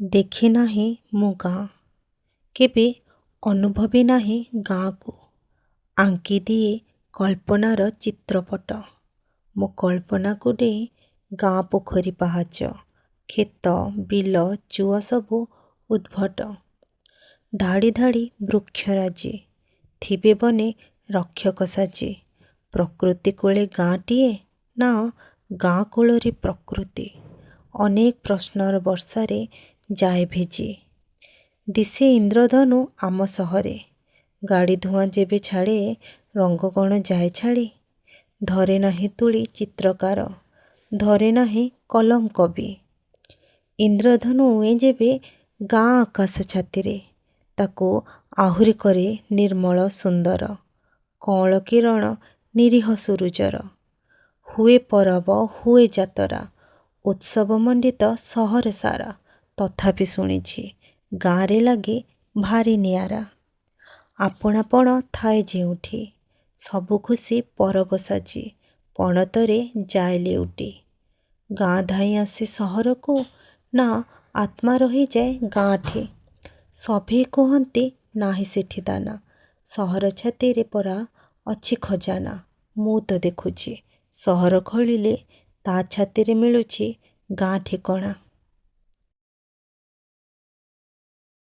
ଦେଖି ନାହିଁ ମୁଁ ଗାଁ, କେବେ ଅନୁଭବି ନାହିଁ ଗାଁକୁ। ଆଙ୍କିଦିଏ କଳ୍ପନାର ଚିତ୍ରପଟ। ମୋ କଳ୍ପନାକୁ ନେଇ ଗାଁ ପୋଖରୀ ପାହାଚ, କ୍ଷେତ ବିଲ ଚୁଅ ସବୁ ଉଦ୍ଭଟ। ଧାଡ଼ି ଧାଡ଼ି ବୃକ୍ଷରାଜି, ଥିବେ ବନେ ରକ୍ଷକ ସାଜି। ପ୍ରକୃତି କୋଳେ ଗାଁଟିଏ, ନା ଗାଁ କୂଳରେ ପ୍ରକୃତି। ଅନେକ ପ୍ରଶ୍ନର ବର୍ଷାରେ ଯାଏ ଭିଜି। ଦିଶେ ଇନ୍ଦ୍ରଧନୁ ଆମ ସହରେ, ଗାଡ଼ି ଧୂଆଁ ଯେବେ ଛାଡ଼େ ରଙ୍ଗ କ'ଣ ଯାଏ ଛାଡ଼ି। ଧରେ ନାହିଁ ତୁଳି ଚିତ୍ରକାର, ଧରେ ନାହିଁ କଲମ କବି। ଇନ୍ଦ୍ରଧନୁ ଉଏଁ ଯେବେ ଗାଁ ଆକାଶ ଛାତିରେ, ତାକୁ ଆହୁରି କରେ ନିର୍ମଳ ସୁନ୍ଦର। କଅଁଳ କିରଣ ନିରୀହ ସୁରୁଜର। ହୁଏ ପରବ ହୁଏ ଯାତରା, ଉତ୍ସବ ମଣ୍ଡିତ ସହର ସାରା। ତଥାପି ଶୁଣିଛି ଗାଁରେ ଲାଗେ ଭାରି ନିଆରା। ଆପଣାପଣ ଥାଏ ଯେଉଁଠି, ସବୁ ଖୁସି ପରବ ସାଜି। ପଣତରେ ଯାଏ ଲେଉଟି। ଗାଁ ଧାଇଁ ଆସେ ସହରକୁ, ନା ଆତ୍ମା ରହିଯାଏ ଗାଁଠି। ସଭିଏ କୁହନ୍ତି ନାହିଁ ସେଠି ଦାନା, ସହର ଛାତିରେ ପରା ଅଛି ଖଜାନା। ମୁଁ ତ ଦେଖୁଛି ସହର ଖୋଳିଲେ ତା ଛାତିରେ ମିଳୁଛି ଗାଁ ଠିକଣା।